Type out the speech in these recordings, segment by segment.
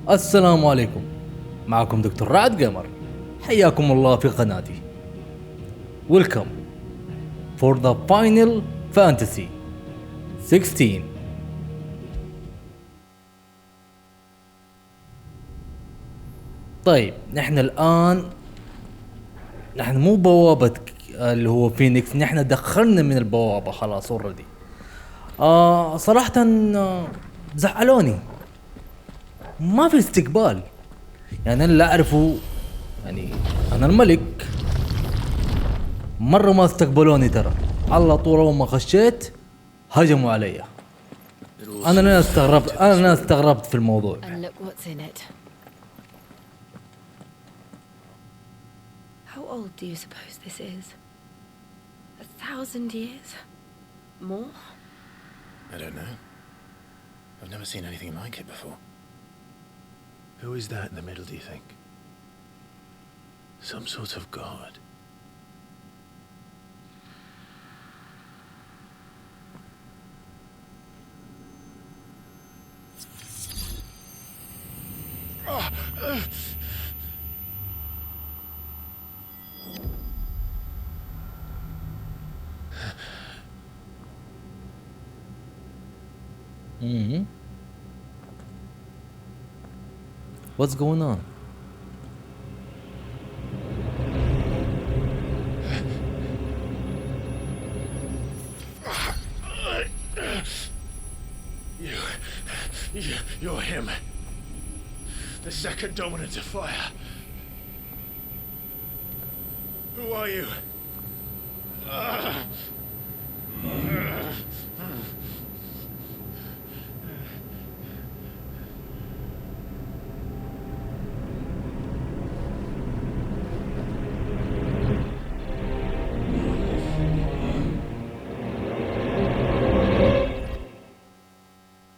السلام عليكم. معكم دكتور رعد جيمر. حياكم الله في قناتي. Welcome for the Final Fantasy 16. طيب نحن الآن مو بوابة اللي هو فينيكس، نحن دخلنا من البوابة خلاص already. صراحة زعلوني، ما في استقبال. يعني أنا لا أعرفه، يعني أنا الملك مرة ما استقبلوني، ترى على طول أول ما خشيت هجموا علي. أنا استغربت في الموضوع. And look what's in it. How old do you suppose this is? 1,000 years? More? I don't know. I've never seen anything like it before. Who is that in the middle, do you think? Some sort of god. What's going on? You're him. The second dominant of fire. Who are you?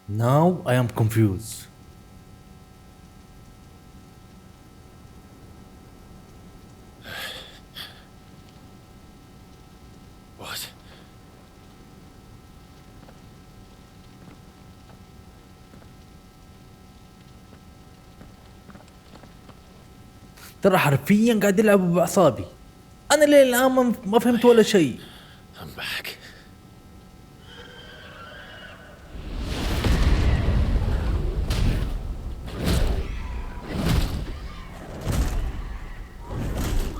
Now I am confused. What? ترى حرفيا قاعد يلعبوا بأعصابي. أنا ليه الآن ما فهمت ولا شيء. I'm back.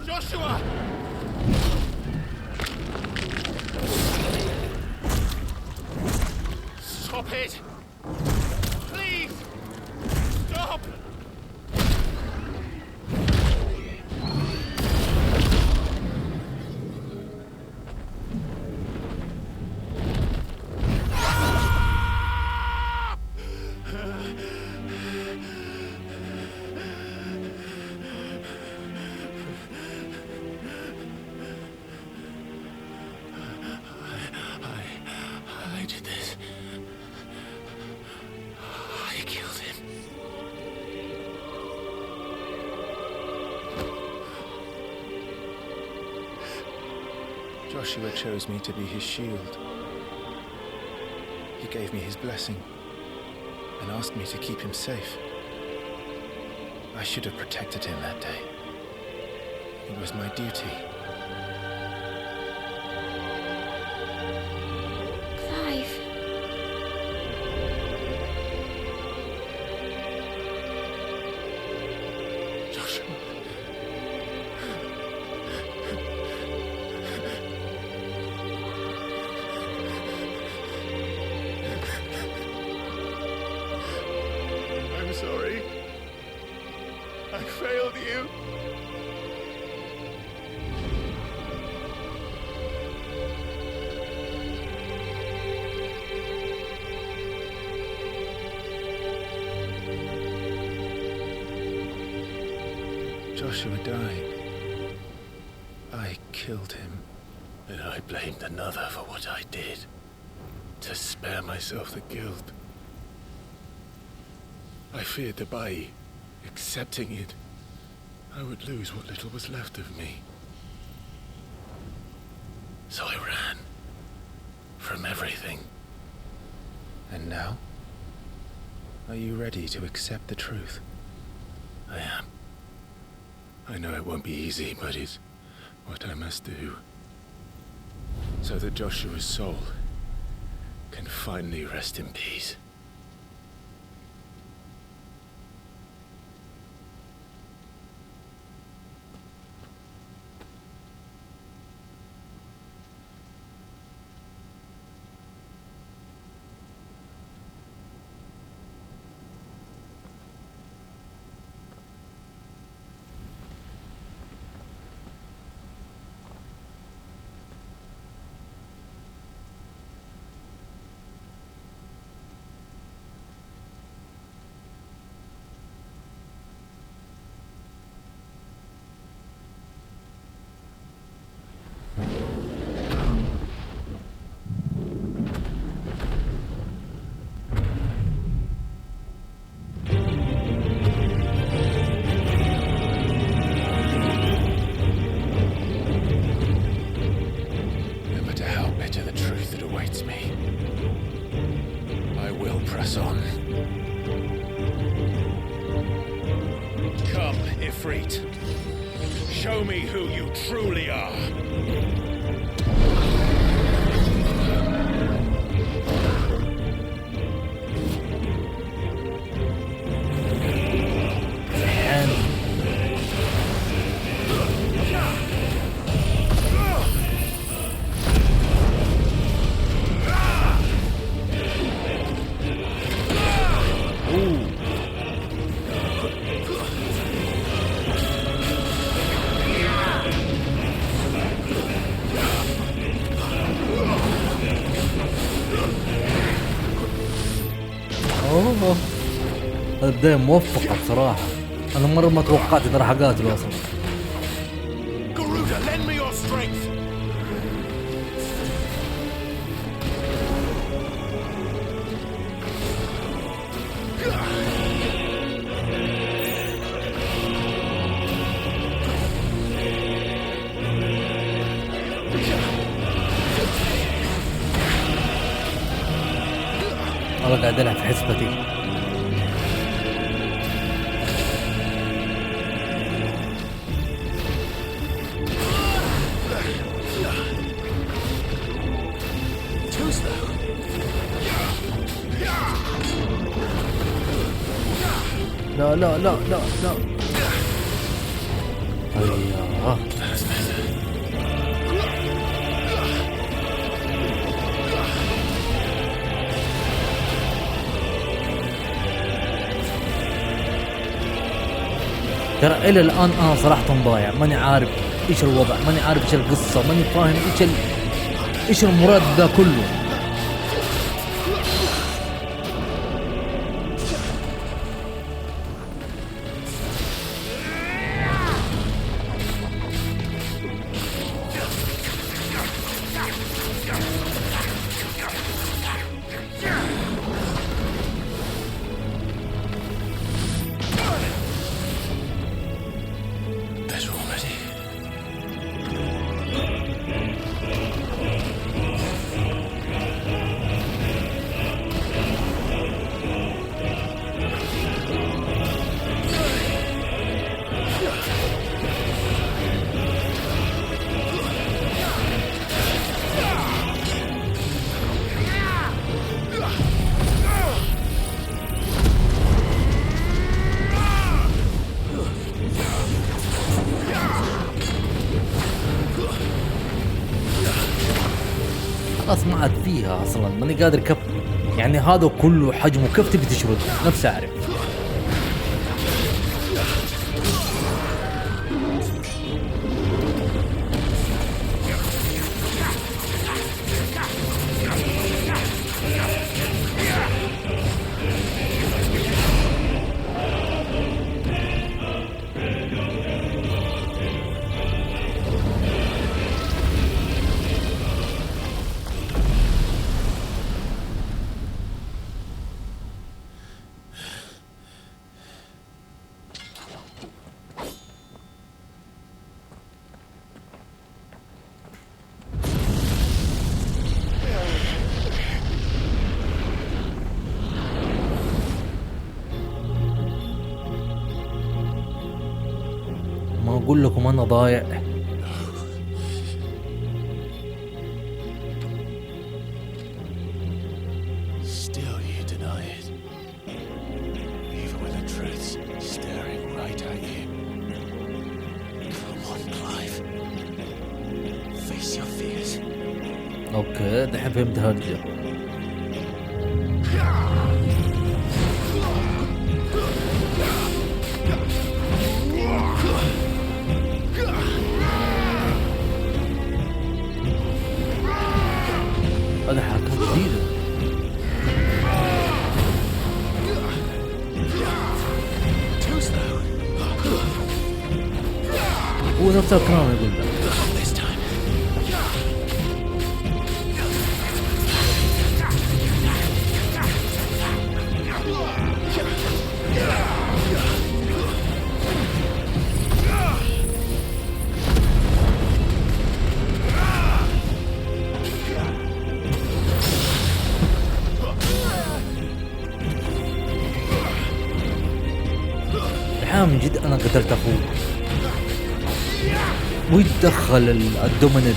Joshua! Stop it! Please! Stop! I did this. I killed him. Joshua chose me to be his shield. He gave me his blessing and asked me to keep him safe. I should have protected him that day. It was my duty. Clive. Joshua. I'm sorry. I failed you. Joshua died. I killed him. And I blamed another for what I did, to spare myself the guilt. I feared that by accepting it, I would lose what little was left of me. So I ran from everything. And now? Are you ready to accept the truth? I am. I know it won't be easy, but it's what I must do. So that Joshua's soul can finally rest in peace. Come, IFRIT. Show me who you truly are. اوه البداية موفقة بصراحة. انا مرة ما توقعت اني راح اقاتله اصلا. Garuda, lend me your strength. والله قاعد العب في حسبتي. لا لا لا لا لا. ايوه ترى الى الان انا صراحة ضايع، ماني عارف ايش الوضع، ماني عارف ايش القصة، ماني فاهم ايش المراد ذا كله. خلاص ما عاد فيها اصلا، ماني قادر كيف يعني هذا كله حجمه كيف تبي تشرد نفسي اعرف. اقول لكم انا ضايع. Still you deny it. Even with the truths staring right at you. Come on, Clive. Face your fears. اوكي دحين فهمت هرجة. هذا حركات جديدة. هو نفس الكلام يقول له. من جد انا قتلت اخوه ويتدخل الدوميننت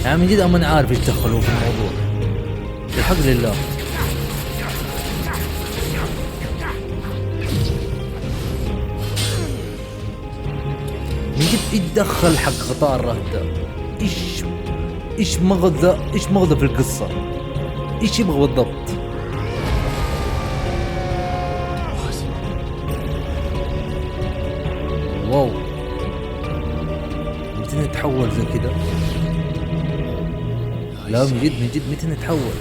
يعني من جد انا عارف ايش دخلوا في الموضوع الحق لله. من جد يتدخل حق قطار رهده. ايش مغزى في القصه؟ ايش يبغى بالضبط؟ واو متى نتحول زي كده؟ لا من جد متى نتحول؟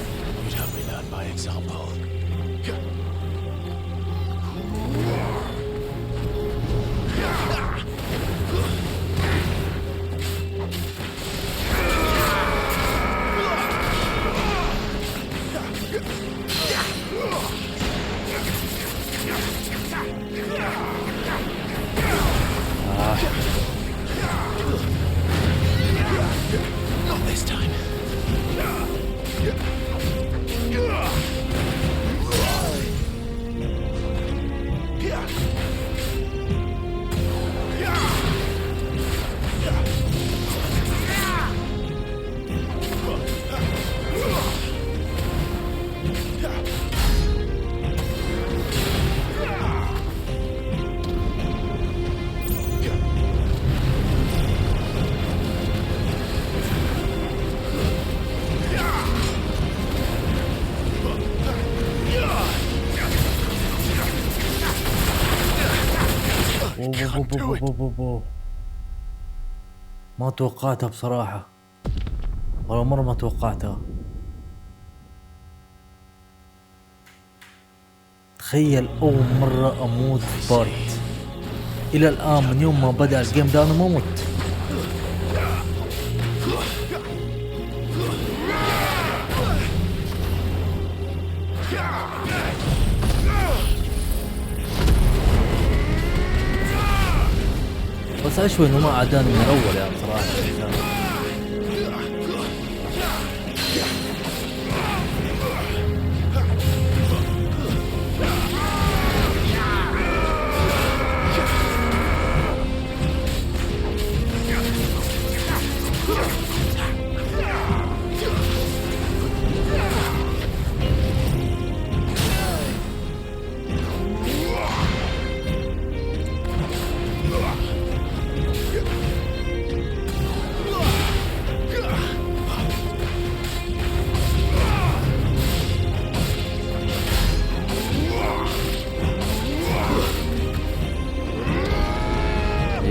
ما توقعتها بصراحة، ولا مرة ما توقعتها. تخيل أول مرة أموت في بارت. إلى الآن من يوم ما بدأ الجيم ده أنا ما مت. بس أشوي إنه ما عداني من الأول يعني صراحة.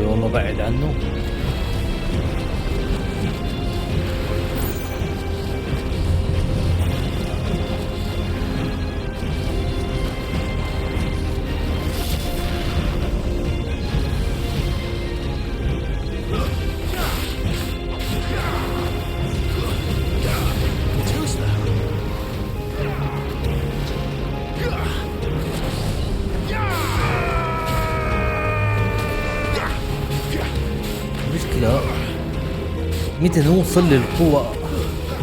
والله بعد عنه. مشكلة متى نوصل للقوة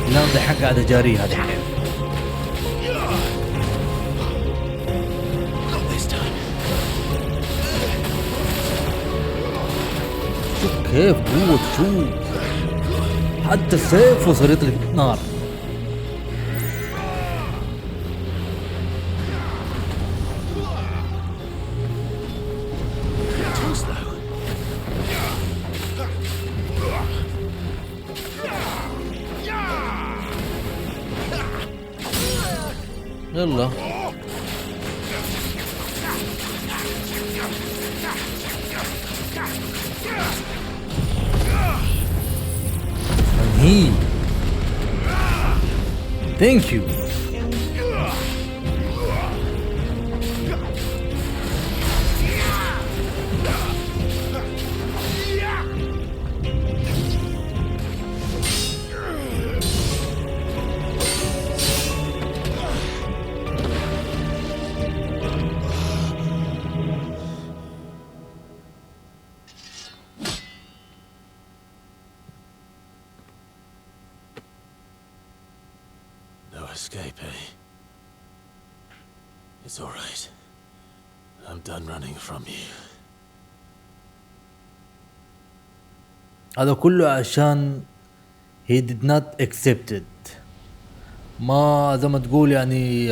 اللي أنا دحين قاعد أجاريها دحين. شوف كيف قوة، شوف حتى السيف وصل يطلق نار. يلا هي ثانك يو. No escape, eh? It's all right. I'm done running from you. هذا كله عشان he did not accept it. ما زي ما تقول يعني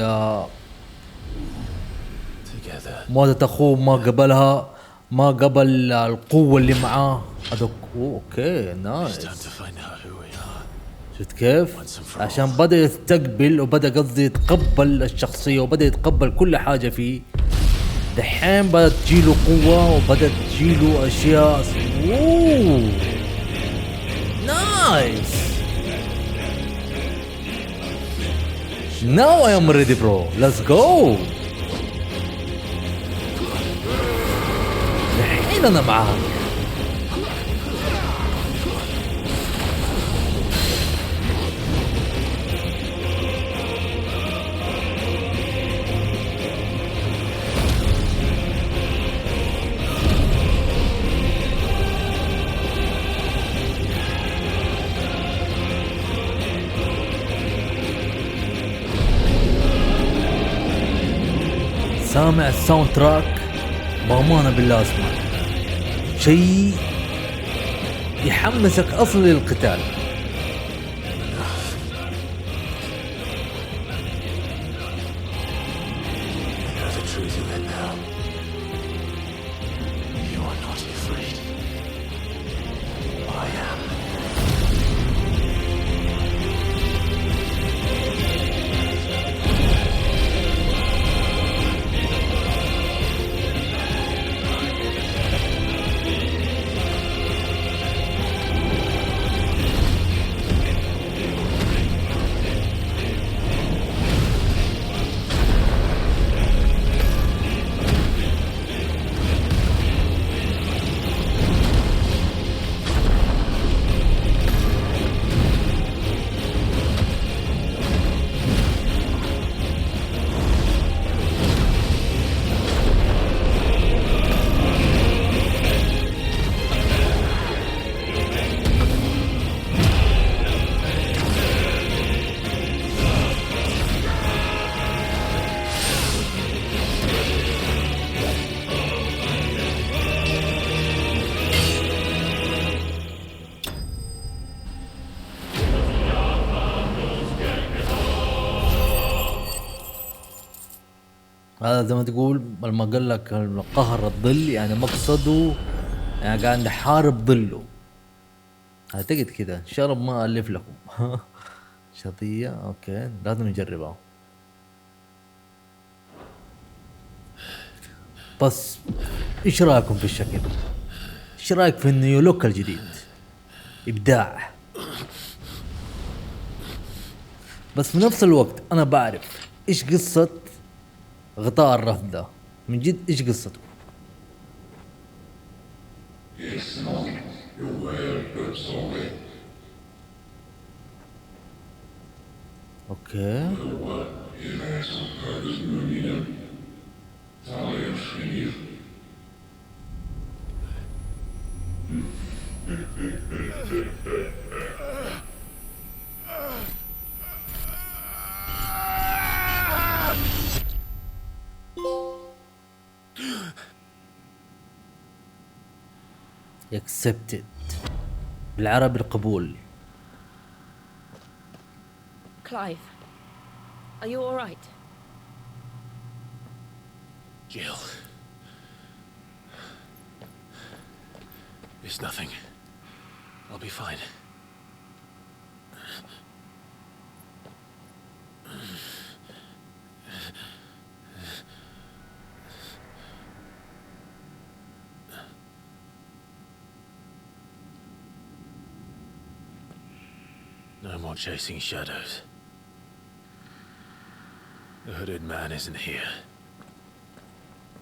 Together. موتة اخوه ما قبلها، ما قبل القوة اللي معاه. هذا اوكي It's نايس. time to find out who we are. شفت كيف؟ عشان بدأ يستقبل وبدأ قصدي يتقبل الشخصية وبدأ يتقبل كل حاجة فيه. دحين بدأت تجيله قوة وبدأت تجيله أشياء. اوه نايس. Now I am ready bro. Let's go. دحين أنا معاك. سامع الساوند تراك بأمانة بالله اسمع شيء يحمسك اصلا للقتال. Know the truth of it now. You are not afraid. I am. هذا زي ما تقول لما قال لك قهر الظل يعني مقصده يعني قاعد نحارب ظله. اعتقد كده ان شاء الله ما الف لكم. شظية اوكي لازم نجربها. بس ايش رايكم في الشكل؟ ايش رايك في النيو لوك الجديد؟ ابداع. بس في نفس الوقت انا بعرف ايش قصة غطاء الرف ده، من جد ايش قصته؟ اوكي accepted بالعربي القبول. Clive, are you all right? Jill. It's nothing. I'll be fine. No more chasing shadows. The hooded man isn't here.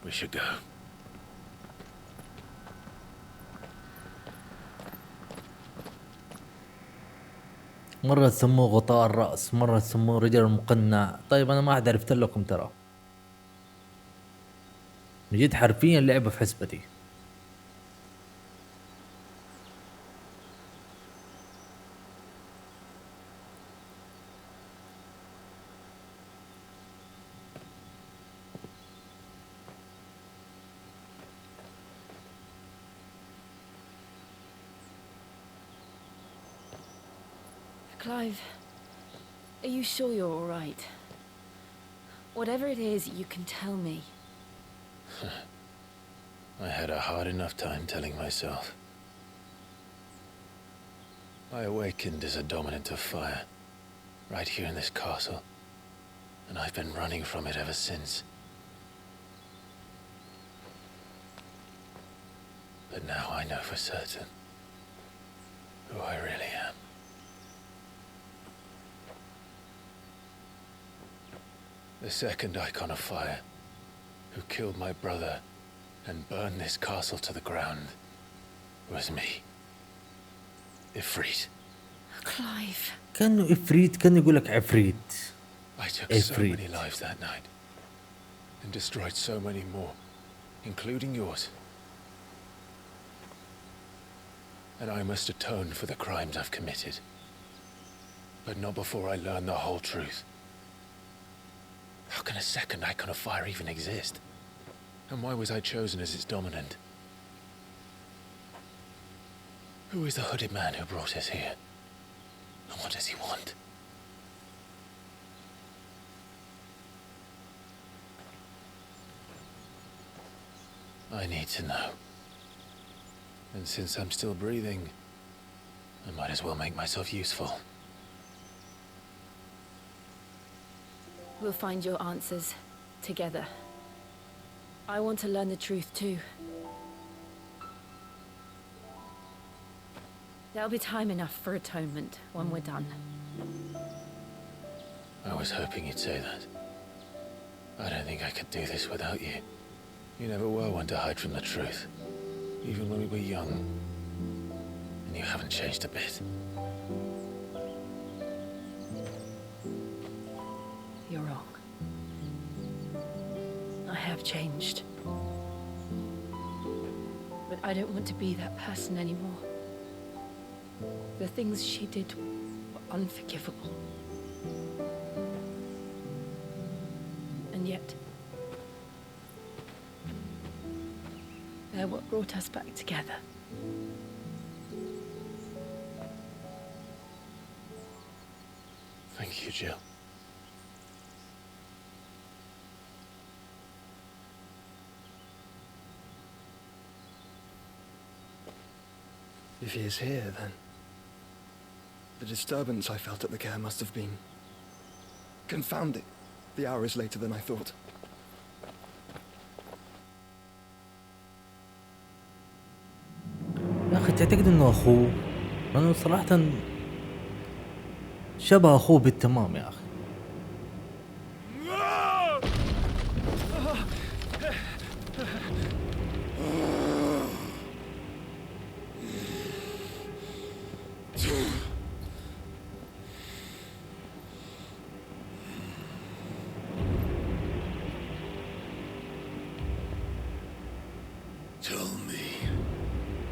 We should go. مرة تسموه غطاء الرأس، مرة تسموه رجل المقنع. طيب أنا ما أحد عرفت لكم ترى، من جد حرفيا لعبة في حسبتي. Clive, are you sure you're all right? Whatever it is, you can tell me. I had a hard enough time telling myself. I awakened as a dominant of fire, right here in this castle, and I've been running from it ever since. But now I know for certain who I really am. The second icon of fire, who killed my brother and burned this castle to the ground, was me. IFRIT. Clive. كأنه إفريت، كأنه يقول لك عفريت. I took so IFRIT. many lives that night, and destroyed so many more, including yours. And I must atone for the crimes I've committed. But not before I learn the whole truth. How can a second icon of fire even exist? And why was I chosen as its dominant? Who is the hooded man who brought us here? And what does he want? I need to know. And since I'm still breathing, I might as well make myself useful. We'll find your answers together. I want to learn the truth too. There'll be time enough for atonement when we're done. I was hoping you'd say that. I don't think I could do this without you. You never were one to hide from the truth, even when we were young. And you haven't changed a bit. You're wrong. I have changed. But I don't want to be that person anymore. The things she did were unforgivable. And yet, they're what brought us back together. Thank you, Jill. If he is here, then the disturbance I felt at the care must have been... Confound it. The hour is later than I thought. يا أخي تعتقد إنه أخوه؟ أنا صراحة شبه أخوه بالتمام يا أخي. Tell me,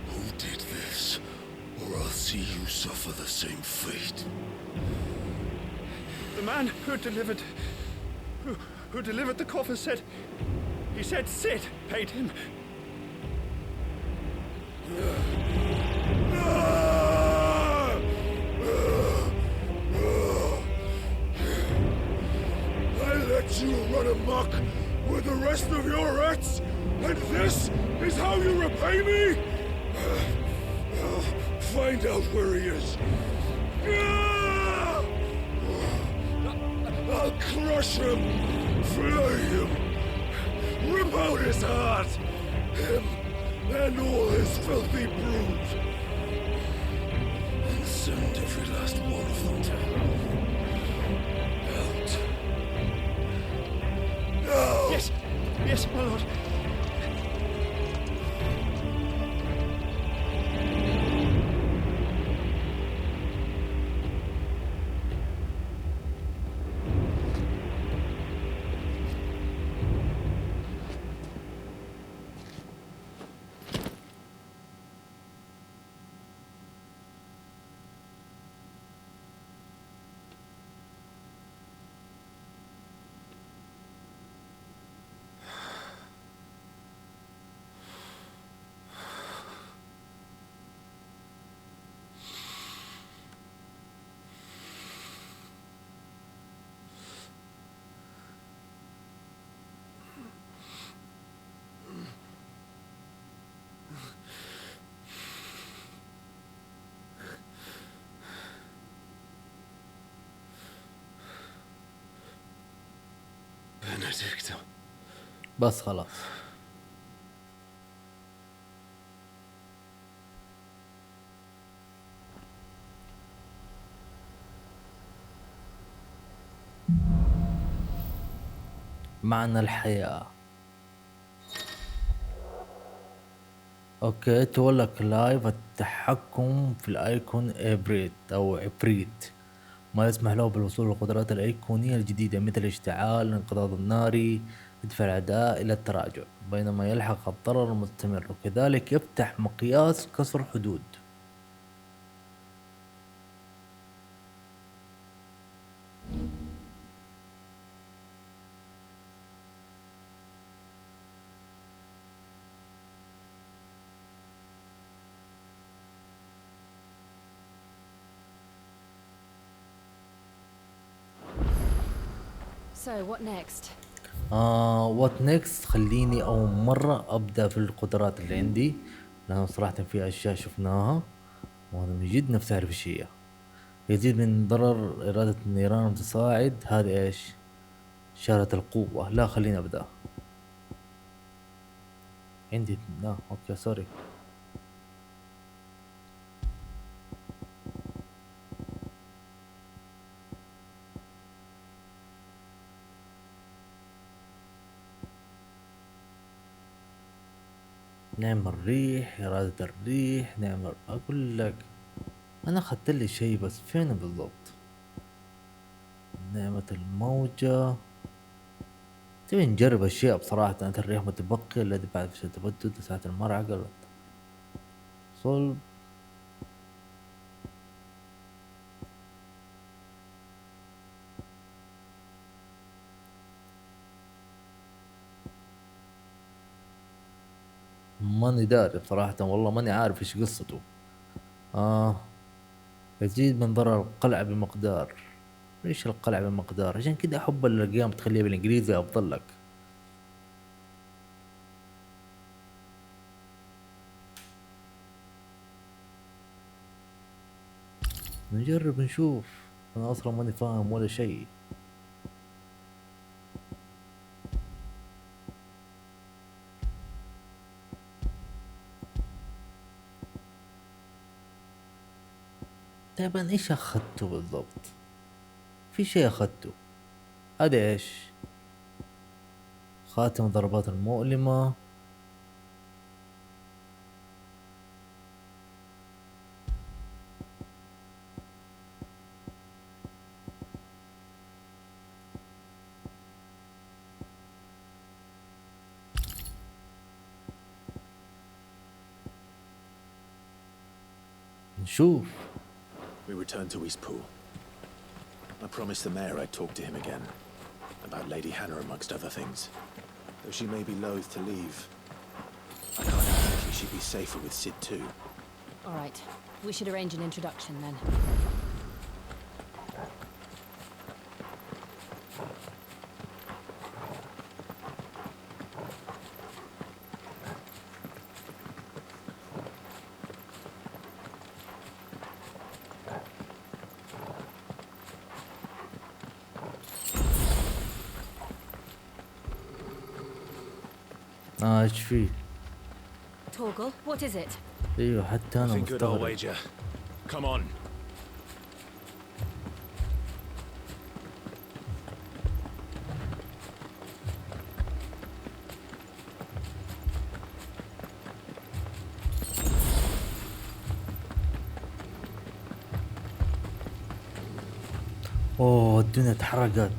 who did this, or I'll see you suffer the same fate. The man who delivered the coffer said... He said Sid paid him. you run amok with the rest of your rats, and this is how you repay me? Find out where he is. I'll crush him, flay him, rip out his heart, him and all his filthy brood, and send every last one of them to out. Now! Yes, yes, my lord. Benedicta. بس خلاص. معنى الحياة. اوكي، تولى كلايف التحكم في الايكون ابريت او عفريت، ما يسمح له بالوصول للقدرات الايقونية الجديدة مثل الاشتعال، الانقضاض الناري، دفع الاعداء الى التراجع، بينما يلحق الضرر المستمر، وكذلك يفتح مقياس كسر حدود. So, what next? وات نيكست. خليني اول مرة ابدأ في القدرات اللي عندي، لانه صراحة في اشياء شفناها وانا من جد نفسي اعرف ايش هي. يزيد من ضرر إرادة النيران المتصاعد. هذه ايش؟ إشارة القوة. لا خليني ابدأ. عندي لا اوكي سوري. نعمل الريح، إرادة الريح، نعمل أقول لك أنا أخذت لي شيء بس فين بالضبط؟ نعمة الموجة. تبي نجرب أشياء بصراحة. نعمة الريح متبقي الذي بعد في التبدد، ساعة المرعقة صلب. ماني داري بصراحة، والله ماني عارف ايش قصته. يزيد من ضرر القلع بمقدار. ايش القلع بمقدار؟ عشان كده احب الارقام تخليها بالانجليزي افضل لك. نجرب نشوف. انا اصلا ماني فاهم ولا شيء. طيب ايش اخذته بالضبط؟ في شيء اخذته. هذا ايش؟ خاتم الضربات المؤلمة. نشوف. We returned to Eastpool. I promised the mayor I'd talk to him again. About Lady Hannah amongst other things. Though she may be loath to leave, I can't imagine she'd be safer with Sid too. All right. We should arrange an introduction then. ايش فيه؟ Torgal, what is it? ايوه حتى انا Nothing good, I'll مستغرب. wager. Come on. اوه الدنيا اتحرقت.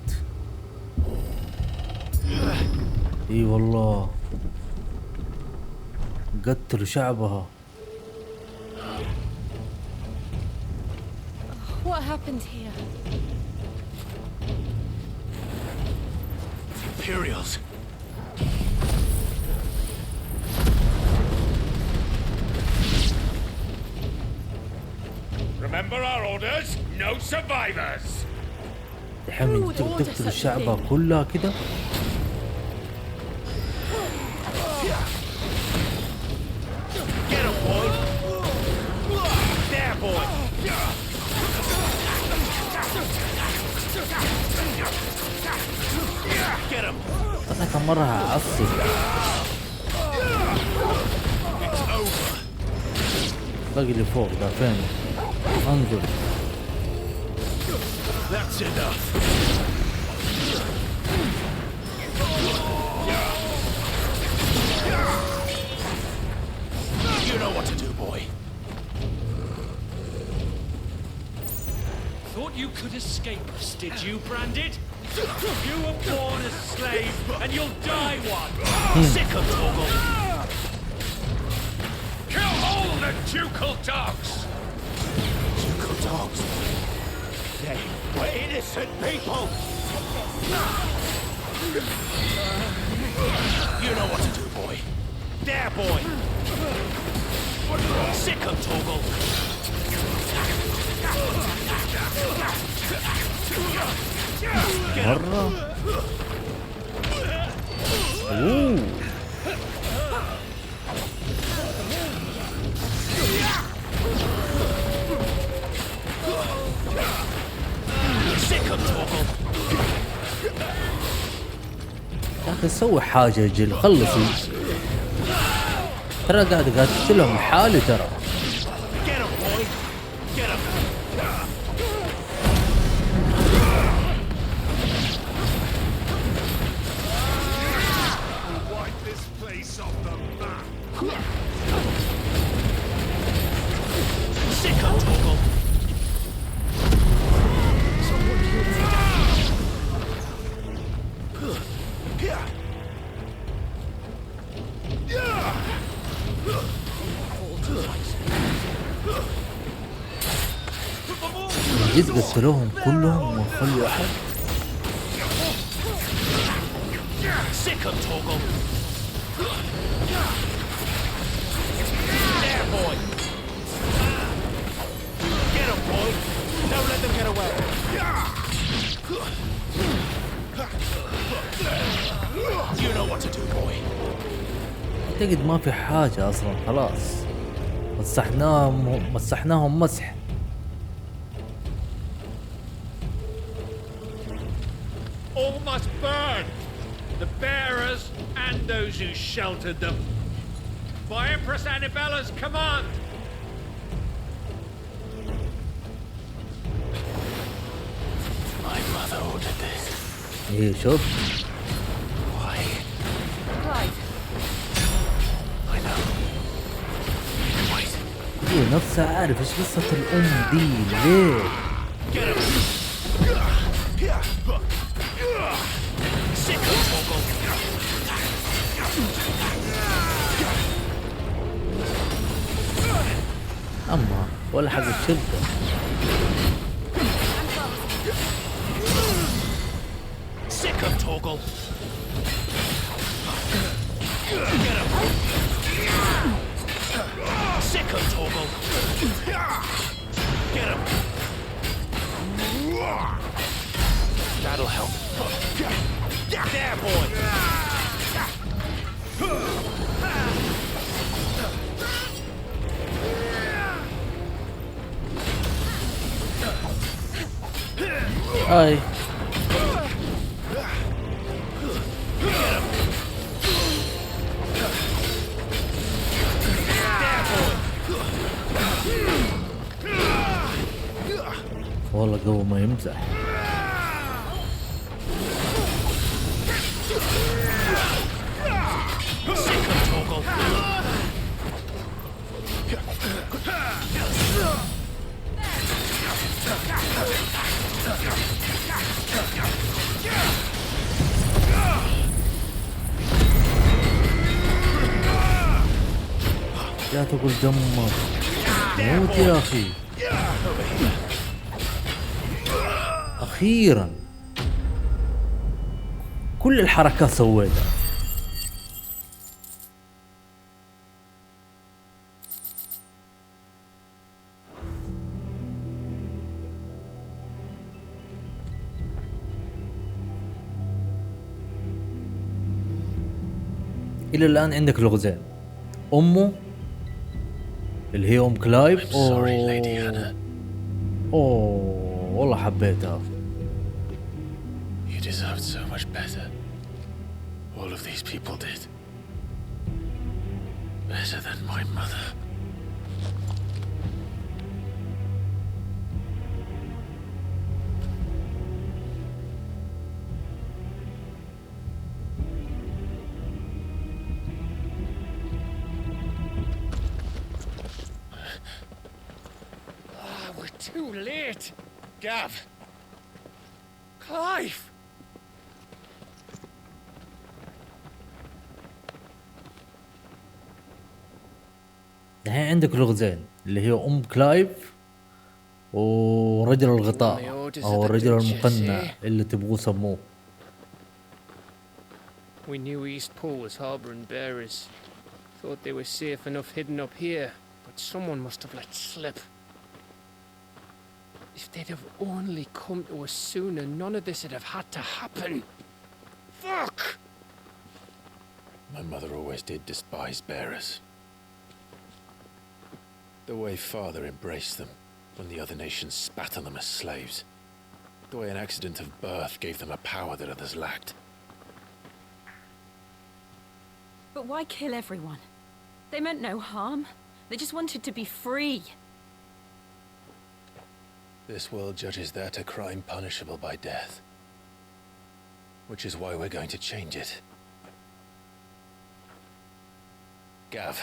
اي والله قتلوا شعبها. What happened here? Imperials. Remember our orders? No survivors. الحين تقتلوا شعبها كلها كده. Get him, boy. There, boy. Get him. انا كم مرة هعصب. It's over. باقي اللي فوق ده فين؟ انظر. That's enough. You know what to do, boy. Thought you could escape us, did you, Branded? You were born a slave, and you'll die one! Sick of Torgal. Kill all the ducal dogs! Ducal dogs? They were innocent people! You know what to do, boy. There, boy! Sick of Torgal. مرة. اوه. Sick of Torgal. يا اخي سوي حاجة يا جل خلصي. ترى قاعد اقاتلهم لحالي ترى. Get him, boy. Get him. Wipe this place off the map. Sick of Torgal. جد قتلوهم كلهم وخلوا احد. Sick of Torgal. There, boy. Get him, boy. Don't let them get away. You know what to do, boy. اعتقد ما في حاجة اصلا خلاص. مسحناهم مسح. All must burn! The bearers and those who sheltered them. By Empress Annibella's command! My mother ordered this. ايه شوف. Why? Clive, I know. Wait. ايه نفسها عارف ايش قصة الام دي ليه؟ Get him. Sick of Torgal. اما ولا حق الشدة. Sick of Torgal. Get him. Sick of Torgal. Get him. That'll help. There, boy. هاي والله قبل ما يمزح. لا تقول دمر، موت يا اخي. اخيرا كل الحركات سويتها. الى الان عندك لغزين، امه اللي هي ام كلايف. Sorry, Lady Hannah. اوه والله حبيتها. You deserved so much better. All of these people did. Better than my mother. We're too late. Gav. Clive. الحين عندك لغزين اللي هي ام كلايف ورجل الغطاء او الرجل المقنع اللي تبغوه سموه. We knew East Pole was harbouring bearers. Thought they were safe enough hidden up here, but someone must have let slip. If they'd have only come to us sooner, none of this would have had to happen. Fuck! My mother always did despise bearers. The way father embraced them when the other nations spat on them as slaves. The way an accident of birth gave them a power that others lacked. But why kill everyone? They meant no harm. They just wanted to be free. This world judges that a crime punishable by death. Which is why we're going to change it. Gav,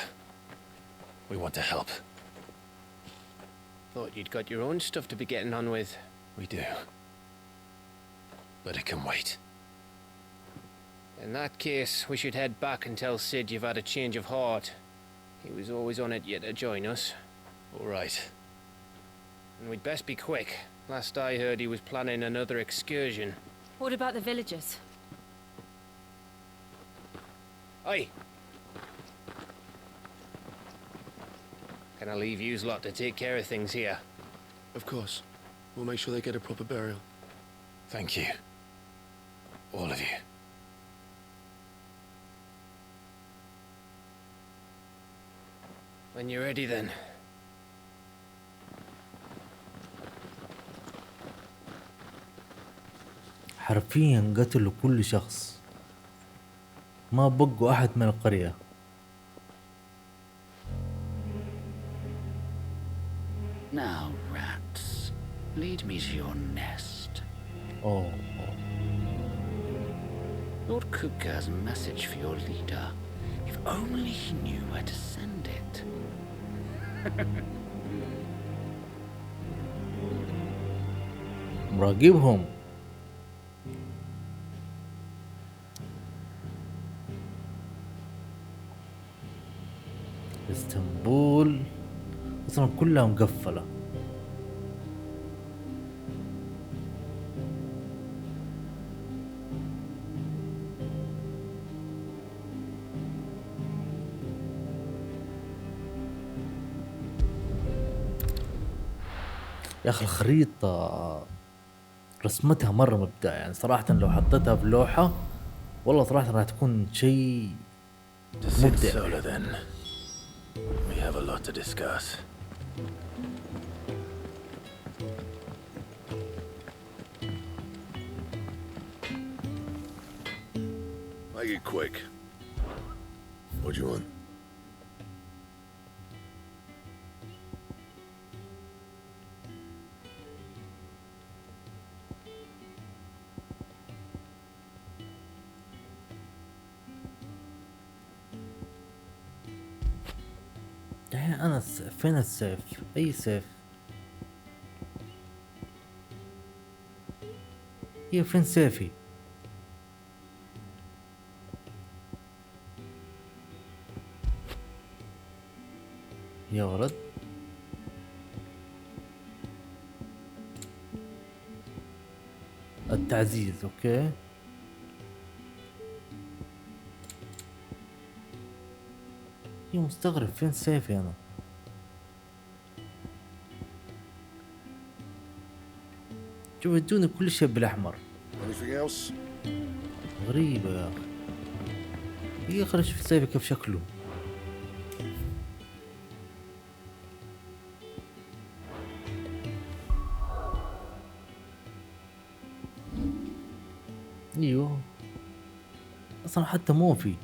we want to help. Thought you'd got your own stuff to be getting on with. We do. But it can wait. In that case, we should head back and tell Sid you've had a change of heart. He was always on it yet to join us. All right. And we'd best be quick. Last I heard he was planning another excursion. What about the villagers? Aye. Can I leave yous lot to take care of things here? Of course. We'll make sure they get a proper burial. Thank you. All of you. When you're ready then. حرفيا قتلوا كل شخص، ما بقوا احد من القرية. Now, rats, lead me to your nest. اوه Lord Kupka has a message for your leader. If only he knew where to send it. مراقبهم. اسطنبول اصلا كلها مقفلة. يا اخي الخريطة رسمتها مرة مبدع، يعني صراحة لو حطيتها في لوحة والله صراحة راح تكون شيء To Sid مبدع. Solar then. We have a lot to discuss. Make it quick. What do you want? دحين انا فين السيف؟ اي سيف؟ هي فين سيفي؟ يا ولد التعزيز. اوكي يا مستغرب فين سيفي انا؟ شوف ادوني كل شيء بالاحمر. Anything else? غريبة يا اخي. هي خلينا نشوف سيفي كيف شكله. ايوه اصلا حتى مو في،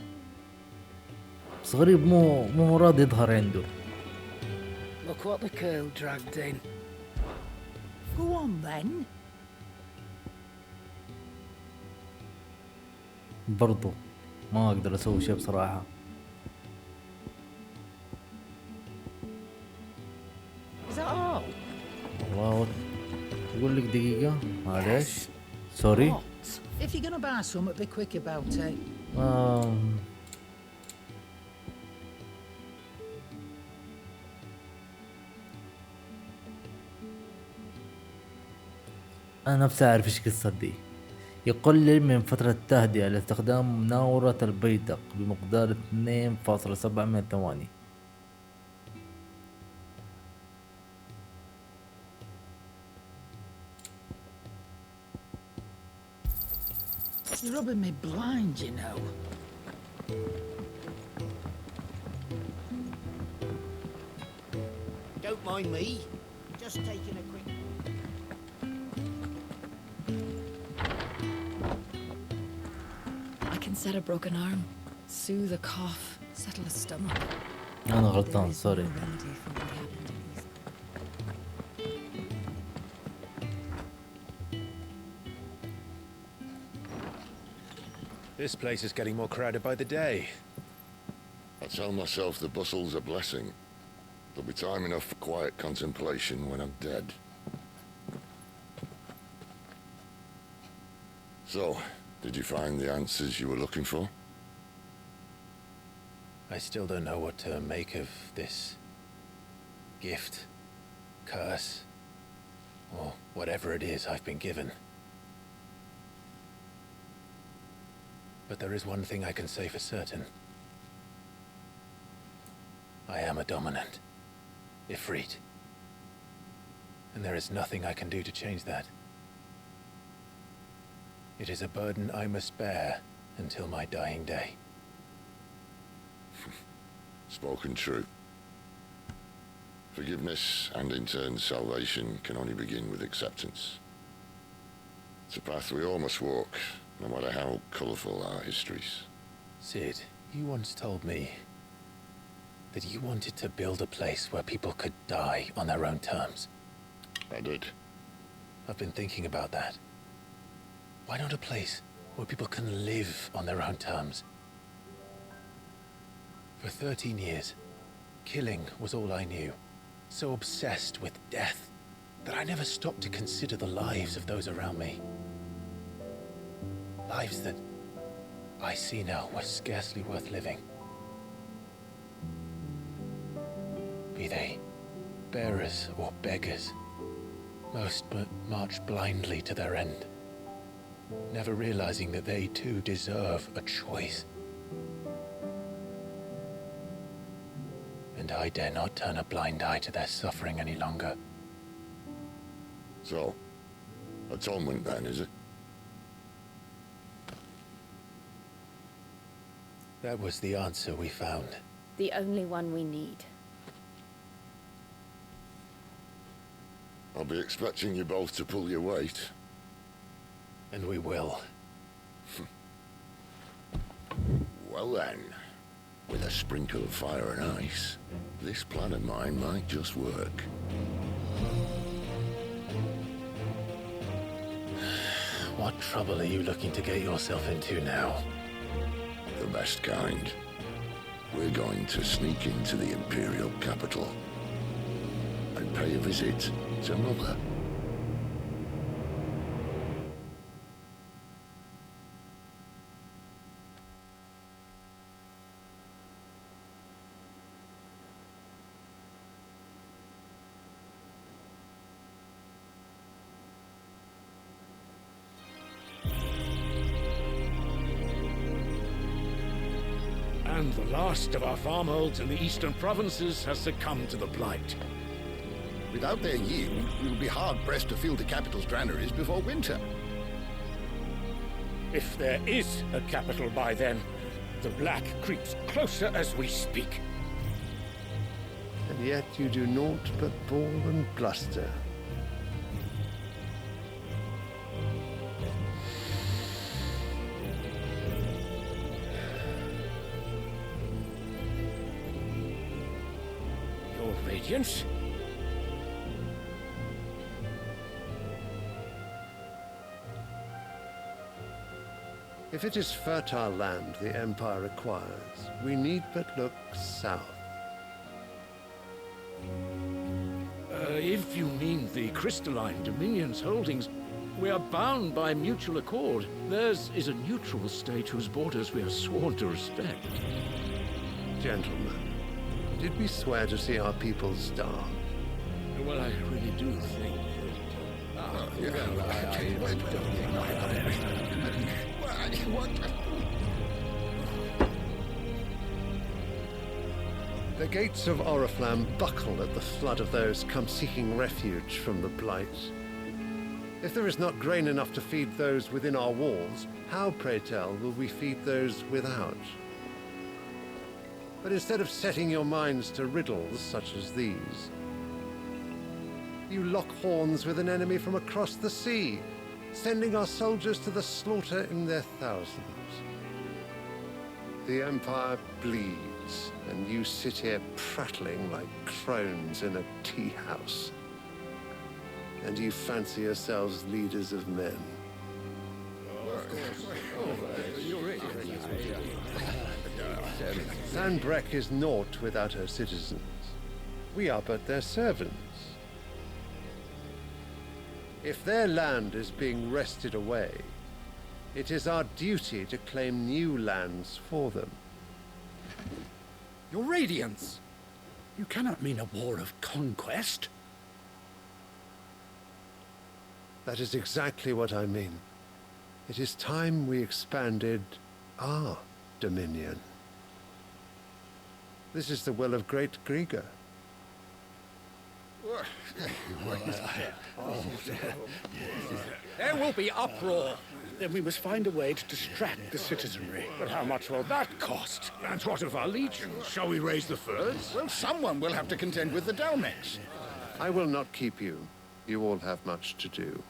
بس غريب مو راضي يظهر عنده. Look what the girl dragged in. Go on then. برضو ما اقدر اسوي شيء بصراحة. Is that all? والله اقول لك دقيقة معلش سوري. What? If you're gonna buy some, be quick about it. أنا نفسي أعرف إيش قصة دي. يقلل من فترة التهدئة لاستخدام مناورة البيدق بمقدار 2.7 من الثواني. You're rubbing me blind, you know. Don't mind me. Just taking a quick... I can set a broken arm, soothe a cough, settle a stomach. أنا There غلطان is no سوري. remedy for what happened to these. This place is getting more crowded by the day. I tell myself the bustle's a blessing. There'll be time enough for quiet contemplation when I'm dead. So, did you find the answers you were looking for? I still don't know what to make of this gift, curse, or whatever it is I've been given. But there is one thing I can say for certain. I am a dominant, IFRIT. And there is nothing I can do to change that. It is a burden I must bear until my dying day. Spoken true. Forgiveness and in turn salvation can only begin with acceptance. It's a path we all must walk, no matter how colourful our histories. Sid, you once told me that you wanted to build a place where people could die on their own terms. I did. I've been thinking about that. Why not a place where people can live on their own terms? For 13 years, killing was all I knew. So obsessed with death that I never stopped to consider the lives of those around me. Lives that I see now were scarcely worth living. Be they bearers or beggars, most march blindly to their end, never realizing that they too deserve a choice. And I dare not turn a blind eye to their suffering any longer. So, atonement then, is it? That was the answer we found. The only one we need. I'll be expecting you both to pull your weight. And we will. Well then, with a sprinkle of fire and ice, this plan of mine might just work. What trouble are you looking to get yourself into now? The best kind. We're going to sneak into the Imperial capital and pay a visit to Mother. And the last of our farmholds in the eastern provinces has succumbed to the blight. Without their yield, we will be hard-pressed to fill the capital's granaries before winter. If there is a capital by then, the black creeps closer as we speak. And yet you do naught but bawl and bluster. Your Radiance? If it is fertile land the Empire requires, we need but look south. If you mean the crystalline Dominion's holdings, we are bound by mutual accord. Theirs is a neutral state whose borders we are sworn to respect. Gentlemen, did we swear to see our people starve? Well, I really do think The gates of Oriflamme buckle at the flood of those come seeking refuge from the blight. If there is not grain enough to feed those within our walls, how, pray tell, will we feed those without? But instead of setting your minds to riddles such as these, you lock horns with an enemy from across the sea, sending our soldiers to the slaughter in their thousands. The Empire bleeds, and you sit here prattling like crones in a tea house. And you fancy yourselves leaders of men. Sanbreque is naught without her citizens. We are but their servants. If their land is being wrested away, it is our duty to claim new lands for them. Your Radiance! You cannot mean a war of conquest. That is exactly what I mean. It is time we expanded our dominion. This is the will of great Grieger. There will be uproar. Then we must find a way to distract the citizenry. But how much will that cost? And what of our legions? Shall we raise the furs? Well, someone will have to contend with the Dalnex. I will not keep you. You all have much to do.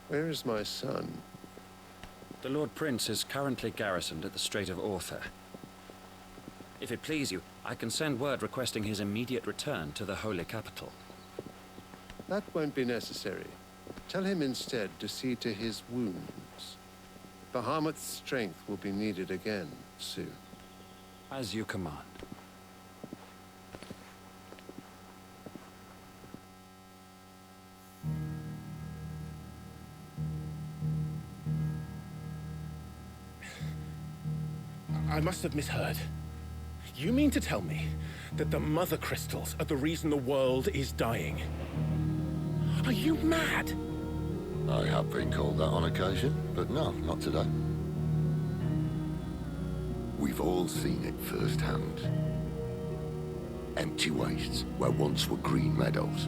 Where is my son? The Lord Prince is currently garrisoned at the Strait of Orther. If it please you, I can send word requesting his immediate return to the Holy Capital. That won't be necessary. Tell him instead to see to his wounds. Bahamut's strength will be needed again soon. As you command. I must have misheard. You mean to tell me that the Mother Crystals are the reason the world is dying? Are you mad? I have been called that on occasion, but no, not today. We've all seen it firsthand. Empty wastes where once were green meadows.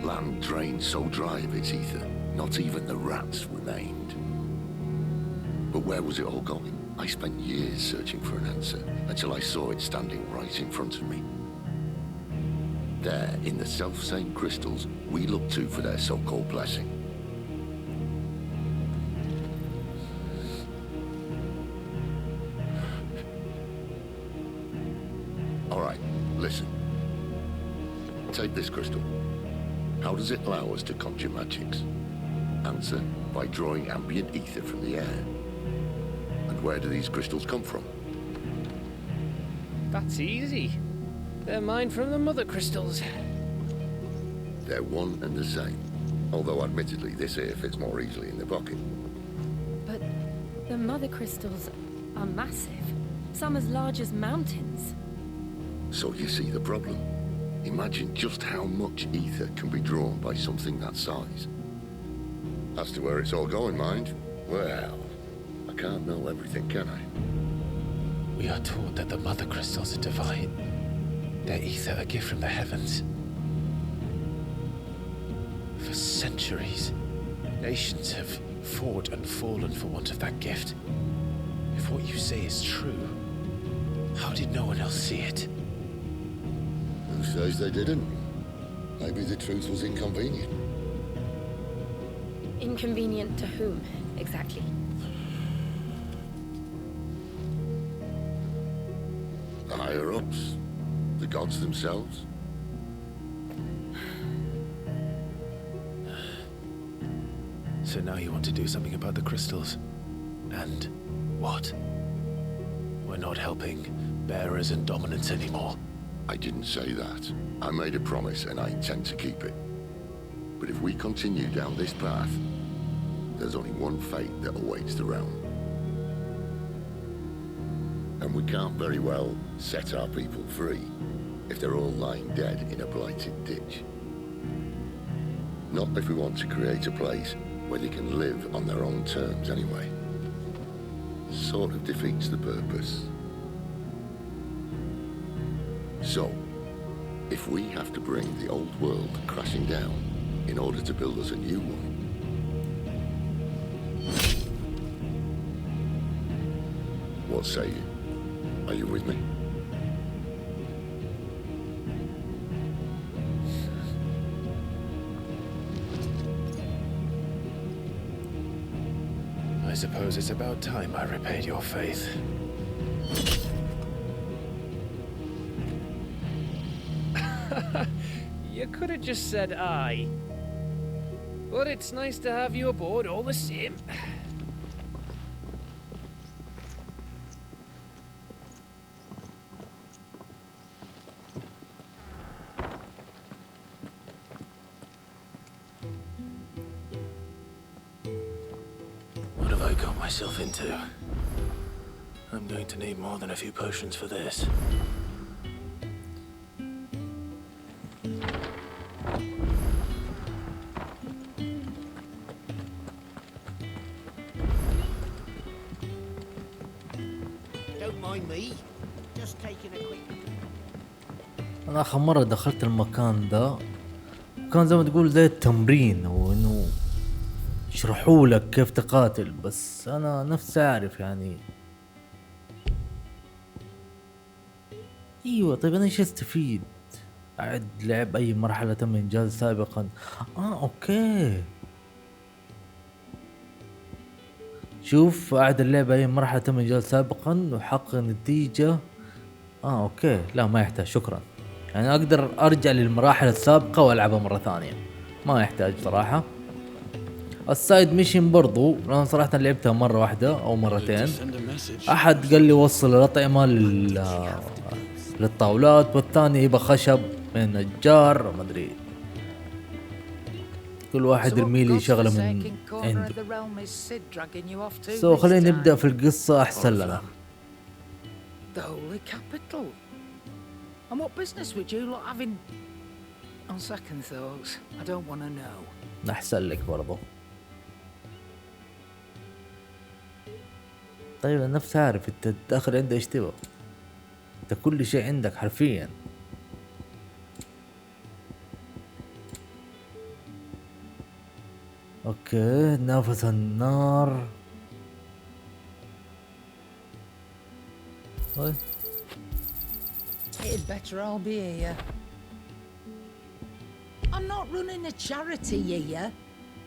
Land drained so dry of its ether, not even the rats remained. But where was it all going? I spent years searching for an answer, until I saw it standing right in front of me. There, in the self-same crystals we look to for their so-called blessing. take this crystal. How does it allow us to conjure magics? Answer, by drawing ambient ether from the air. And where do these crystals come from? That's easy. They're mined from the mother crystals. They're one and the same. Although admittedly this here fits more easily in the pocket. But the mother crystals are massive. Some as large as mountains. So you see the problem. Imagine just how much ether can be drawn by something that size. As to where it's all going, mind? Well, I can't know everything, can I? We are taught that the mother crystals are divine. Their ether a gift from the heavens. For centuries, nations have fought and fallen for want of that gift. If what you say is true, how did no one else see it? Who says they didn't? Maybe the truth was inconvenient. Inconvenient to whom, exactly? The higher-ups? The gods themselves? So now you want to do something about the crystals? And what? We're not helping bearers and dominants anymore. I didn't say that. I made a promise and I intend to keep it. But if we continue down this path, there's only one fate that awaits the realm. And we can't very well set our people free if they're all lying dead in a blighted ditch. Not if we want to create a place where they can live on their own terms anyway. Sort of defeats the purpose. So, if we have to bring the old world crashing down in order to build us a new one, what say you? Are you with me? I suppose it's about time I repaid your faith. You could have just said aye. But it's nice to have you aboard all the same. What have I got myself into? I'm going to need more than a few potions for this. Don't mind me. Just taking a quick. انا اخر مرة دخلت المكان ده كان زي ما تقول زي التمرين او انه يشرحوا لك كيف تقاتل، بس انا نفسي اعرف يعني. ايوه طيب انا ايش استفيد؟ اعد لعب اي مرحلة تم انجاز سابقا. اوكي، شوف اعد اللعبة اي مرحلة تم انجاز سابقا وحقق نتيجة. اوكي، لا ما يحتاج شكرا، يعني اقدر ارجع للمراحل السابقة والعبها مرة ثانية، ما يحتاج صراحة. السايد ميشن برضو انا صراحة لعبتها مرة واحدة او مرتين. احد قال لي وصل الاطعمة للطاولات، والثاني يبقى خشب من النجار ما ادري، كل واحد يرمي لي شغلة من عنده. خلينا نبدأ في القصة احسن لنا. The holy capital. And what business would you lot have in... On second thoughts, I don't want to know. احسن لك برضو. طيب انا نفسي اعرف انت داخل عندك ايش تبغى؟ انت كل شيء عندك حرفيا. اوكي، نافذ النار. طيب It'd better all be here. I'm not running a charity here.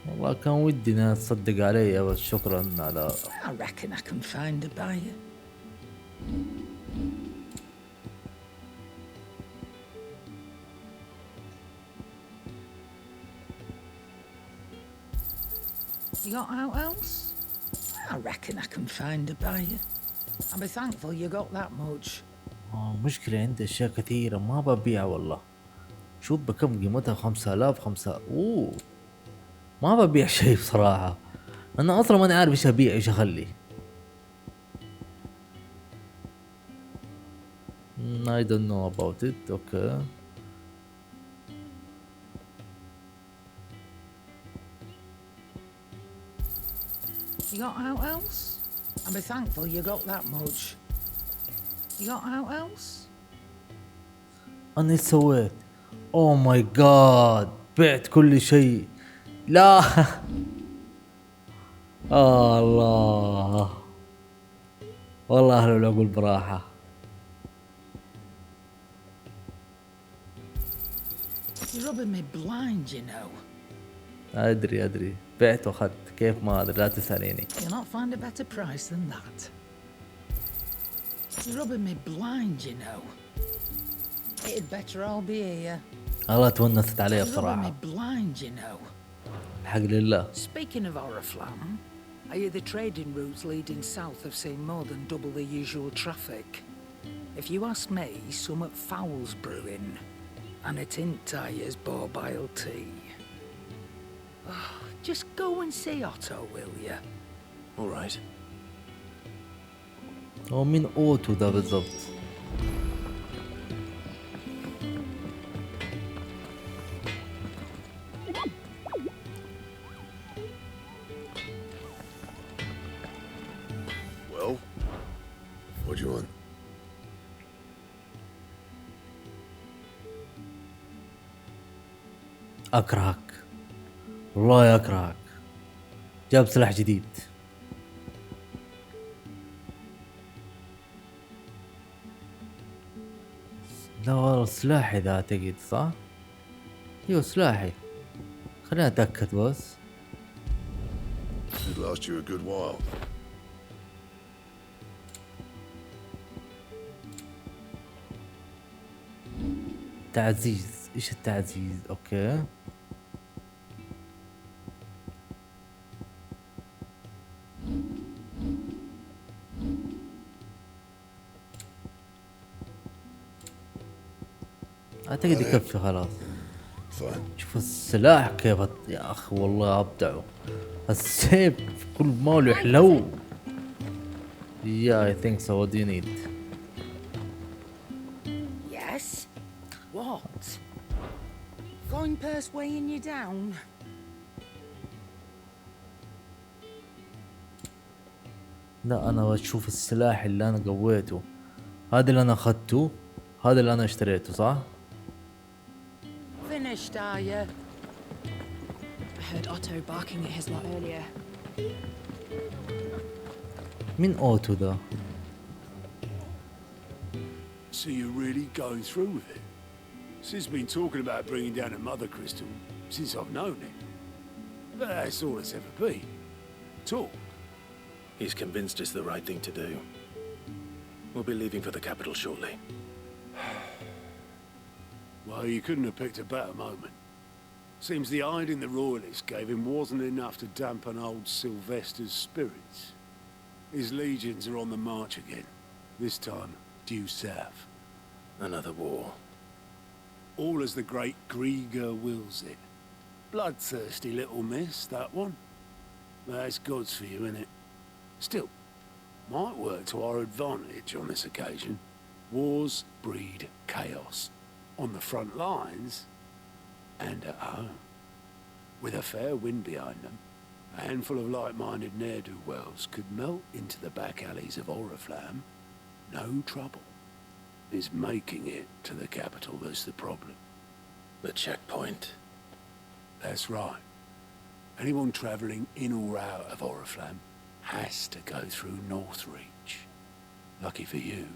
والله كان ودي انها تصدق علي، بس شكرا على. I reckon I can find a buyer. You got out else? I reckon I can find a buyer. I'll be thankful you got that much. مشكلة عندي أشياء كثيرة ما ببيع والله. شوف بكم قيمتها 5000 اوه ما ببيع شيء بصراحة. أنا أصلا ماني عارف إيش أبيع إيش أخلي. I don't know about it. Okay. You got out else? I'll be thankful you got that much. You got out else? أنا إيش سويت؟ أوه ماي جاد بعت كل شيء. لا الله والله أهل العقول براحة. You're rubbing me blind, you know. أدري بعت وأخذت كيف ما أدري لا تسأليني. You'll not find a better price than that. You're rubbing me blind, you know. It'd better all be here. الله تونست عليه بصراحة. You're rubbing me blind, you know. الحق لله. Speaking of Oriflamme, I hear the trading routes leading south have seen more than double the usual traffic. If you ask me, some at foul's brewing, and a tint tires borbile tea. Oh, just go and see Otto, will you? All right. هو مين أوتو ده بالضبط؟ Well, what do you want? أكرهك والله أكرهك. جاب سلاح جديد. لا والله سلاحي ذا أعتقد صح؟ ايوه سلاحي. خليني أتأكد بس. Should last you a good while. تعزيز. ايش التعزيز؟ اوكي. اعتقد يكفي خلاص. شوف السلاح كيف يا اخي والله ابدعوا. السيف كل ماله حلو. Yeah, I think so. What do you need? Yes? What? Coin purse weighing you down? لا انا بشوف السلاح اللي انا قويته. هذا اللي انا اخذته. هذا اللي انا اشتريته صح؟ Finished, are you? I heard Otto barking at his lot earlier. مين اوتو ذا؟ So you're really going through with it? Sid's been talking about bringing down a mother crystal since I've known him. But that's all it's ever been. Talk. He's convinced it's the right thing to do. We'll be leaving for the capital shortly. Well, you couldn't have picked a better moment. Seems the hiding the royalists gave him wasn't enough to dampen old Sylvester's spirits. His legions are on the march again, this time due south. Another war. All as the great Grieger wills it. Bloodthirsty little miss, that one. That's God's for you, innit? Still, might work to our advantage on this occasion. Wars breed chaos. On the front lines, and at home. With a fair wind behind them, a handful of like-minded ne'er-do-wells could melt into the back alleys of Oriflamme. No trouble. It's making it to the capital that's the problem. The checkpoint. That's right. Anyone travelling in or out of Oriflamme has to go through Northreach. Lucky for you,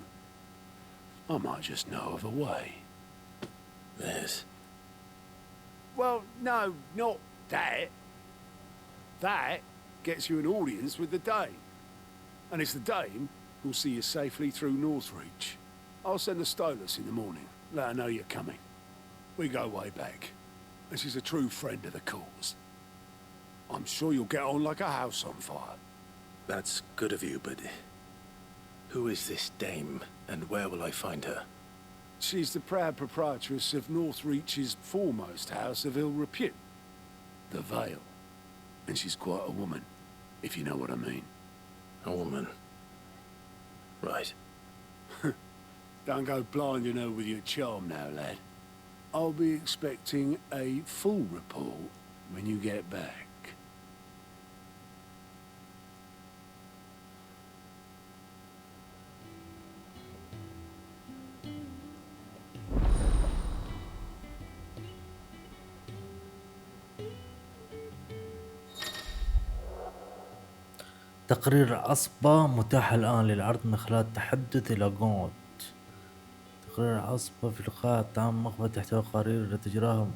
I might just know of a way. This. Well, no, not that. That gets you an audience with the Dame. And it's the Dame who'll see you safely through Northreach. I'll send the Stolas in the morning. Let her know you're coming. We go way back. And she's a true friend of the cause. I'm sure you'll get on like a house on fire. That's good of you, but who is this dame, and where will I find her? She's the proud proprietress of Northreach's foremost house of ill repute, the Vale. And she's quite a woman, if you know what I mean. A woman. Right. Don't go blinding her with your charm now, lad. I'll be expecting a full report when you get back. تقرير عصبة متاح الآن للعرض من خلال التحدث إلى جونت. تقرير عصبة في لقاء طعام مخبأ تحتوي قرير لتجراها.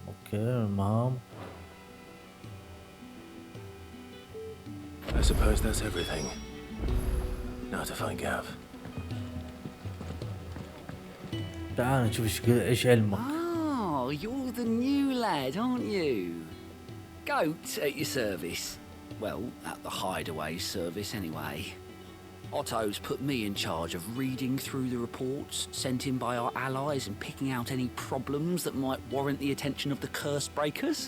اوكي المهام. I suppose that's everything. Now to find Gav. تعال نشوف ايش علمك. Oh, you're the new lad, aren't you? Goat at your service. Well, at the hideaway service anyway. Otto's put me in charge of reading through the reports sent in by our allies and picking out any problems that might warrant the attention of the curse breakers.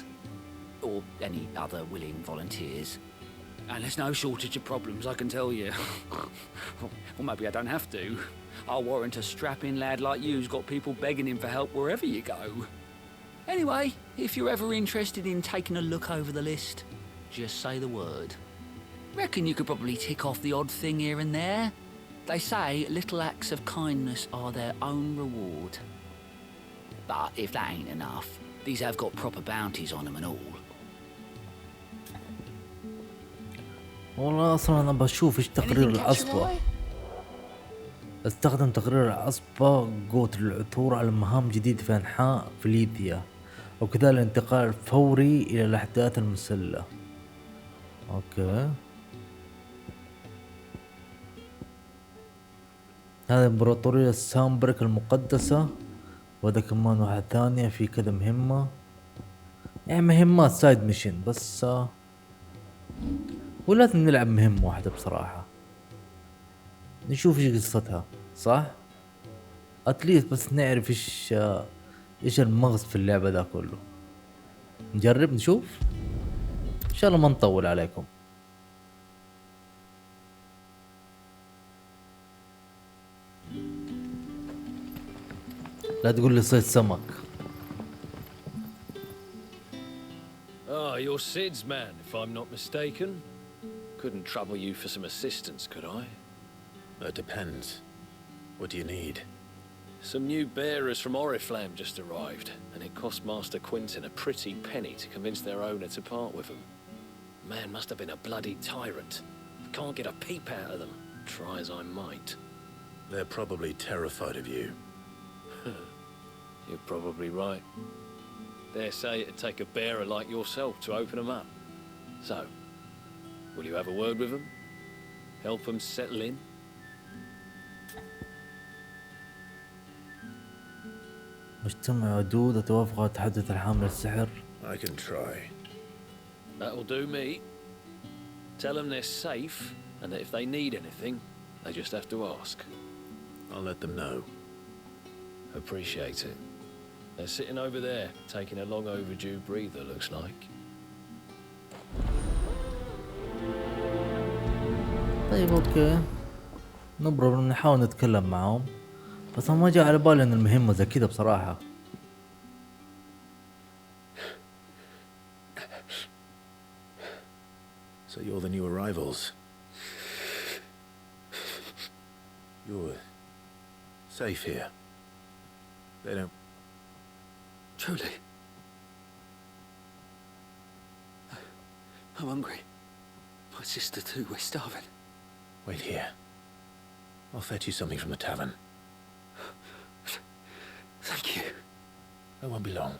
Or any other willing volunteers. And there's no shortage of problems, I can tell you. Or maybe I don't have to. I'll warrant a strapping lad like you's got people begging him for help wherever you go. Anyway, if you're ever interested in taking a look over the list, just say the word. Reckon you could probably tick off the odd thing here and there. They say little acts of kindness are their own reward. But if that ain't enough, these have got proper bounties on them and all. والله اصلا انا بشوف ايش تقرير العصبة. استخدم تقرير العصبة قوت للعثور على مهام جديدة في انحاء فليثيا، وكذلك الانتقال الفوري الى الاحداث المسلة. اوكي هذه امبراطورية سامبرك المقدسة، وهذا كمان واحد ثانية في كذا مهمة، يعني مهمات سايد ميشن بس. ولازم نلعب مهمة واحدة بصراحة نشوف ايش قصتها، صح؟ اتليست بس نعرف ايش المغز في اللعبة ذا كله. نجرب نشوف ان شاء الله ما نطول عليكم. لا تقول لي صيد سمك. Ah, you're Sid's man, if I'm not mistaken. Couldn't trouble you for some assistance, could I? That depends. What do you need? Some new bearers from Oriflamme just arrived, and it cost Master Quinton a pretty penny to convince their owner to part with them. Man must have been a bloody tyrant. Can't get a peep out of them, try as I might. They're probably terrified of you. You're probably right. Dare say it'd take a bearer like yourself to open them up. So, will you have a word with them? Help them settle in? مجتمع عدود أتوافق على تحدث الحامل السحر. I can try. That'll do me. Tell them they're safe and that if they need anything, they just have to ask. I'll let them know. Appreciate it. They're sitting over there, taking a long overdue breather, looks like. طيب اوكي نبرر نحاول نتكلم معهم، بس ما جاء على بالي ان المهمة زي كذا بصراحة. So you're the new arrivals. You're safe here. They don't... Truly. I'm hungry. My sister too, we're starving. Wait here. I'll fetch you something from the tavern. Thank you. It won't be long.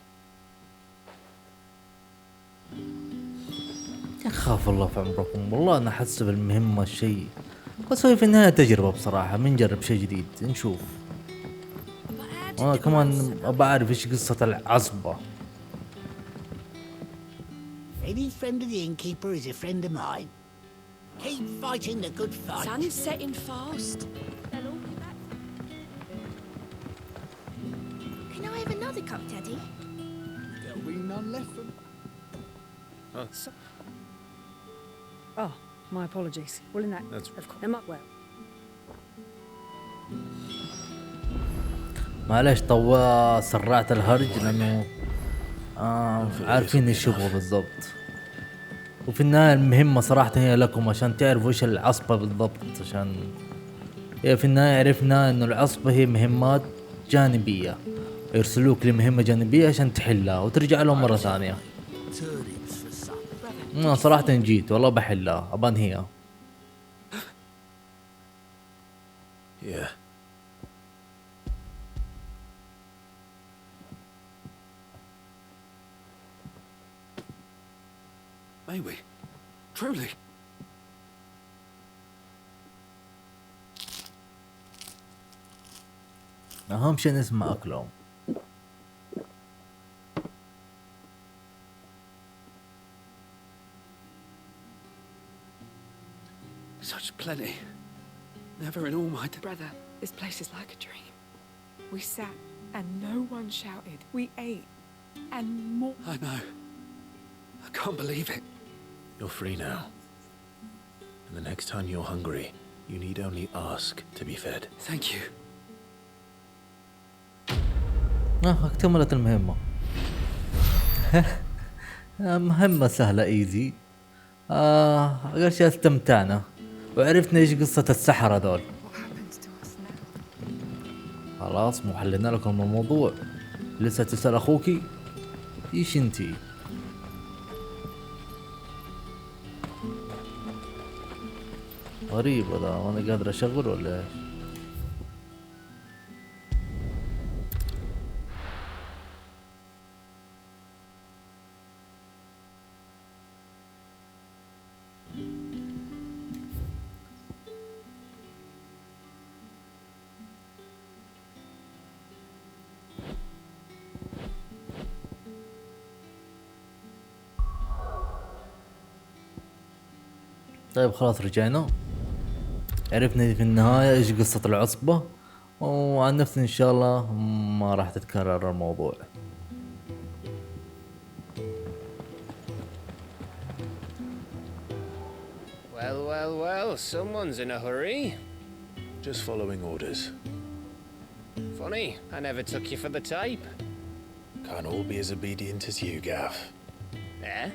يخاف الله في عمركم، والله انا احسب المهمة شيء، بس هو في النهاية تجربة بصراحة، بنجرب شيء جديد نشوف. وانا كمان ابى اعرف ايش قصة العصبة. Any friend of the innkeeper is a friend of mine. Keep fighting the good fight. Sun's setting fast. They'll all be back. Can I have another cup, Daddy? There'll be none left for... Oh, my apologies. Well, in that, That's... of course, well. معلش سرعت الهرج لانه عارفين ايش يبغوا بالضبط. وفي النهاية المهمة صراحة هي لكم عشان تعرفوا ايش العصبة بالضبط، عشان هي في النهاية عرفنا انه العصبة هي مهمات جانبية، يرسلوك لمهمة جانبية عشان تحلها وترجع لهم مرة ثانية. صراحة جيت والله بحلها ابان هي. Yeah. May we? Truly? اهم شيء نسمع اكلهم. Such plenty. Never in all my... Brother, this place is like a dream. We sat and no one shouted. We ate and more. I know. I can't believe it. You're free now. And the next time you're hungry, you need only ask to be fed. Thank you. اكتملت المهمة. مهمة سهلة ايزي. اول شيء استمتعنا وعرفنا ايش قصة السحرة هذول. خلاص مو حلينا لكم الموضوع. لسه تسأل اخوكي ايش انتي؟ غريب هذا، وانا قادر اشغل ولا ايش؟ طيب خلاص رجعنا، عرفنا في النهاية ايش قصة العصبة، وعن نفسي ان شاء الله ما راح تتكرر الموضوع. Well, someone's in a hurry. Just following orders. Funny, I never took you for the type. Can't all be as obedient as you, Gav. Eh?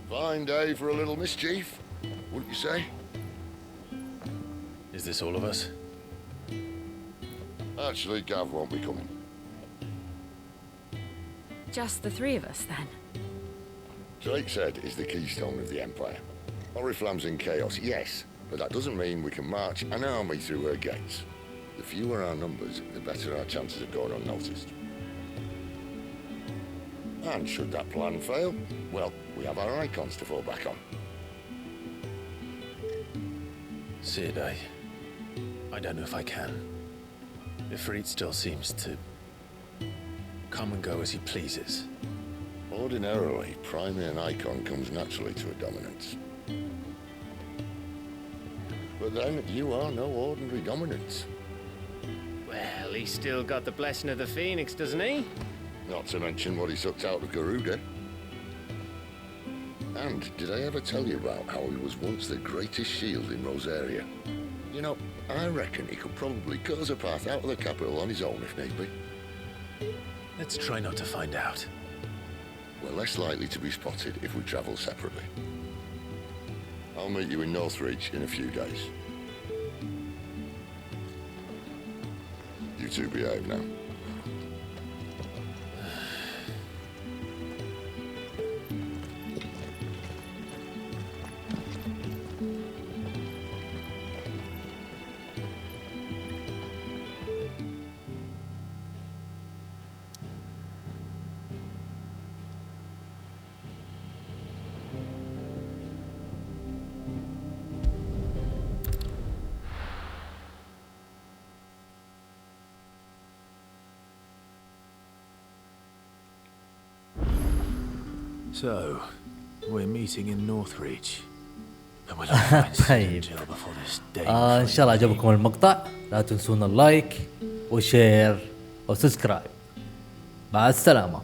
Fine day for a little mischief, wouldn't you say? Is this all of us? Actually, Gav won't be coming. Just the three of us, then? Drake's Head is the keystone of the Empire. Oriflamme's in chaos, yes, but that doesn't mean we can march an army through her gates. The fewer our numbers, the better our chances of going unnoticed. And should that plan fail, well, we have our icons to fall back on. Sid, I don't know if I can. IFRIT still seems to come and go as he pleases. Ordinarily, priming an icon comes naturally to a dominance. But then, you are no ordinary dominance. Well, he's still got the blessing of the Phoenix, doesn't he? Not to mention what he sucked out of Garuda. And did I ever tell you about how he was once the greatest shield in Rosaria? You know, I reckon he could probably cut us a path out of the capital on his own if need be. Let's try not to find out. We're less likely to be spotted if we travel separately. I'll meet you in Northridge in a few days. You two behave now. So, we're meeting in Northreach. And we'll find طيب jail before this day. ان شاء الله عجبكم المقطع. لا تنسونا اللايك وشير وسبسكرايب. مع السلامة.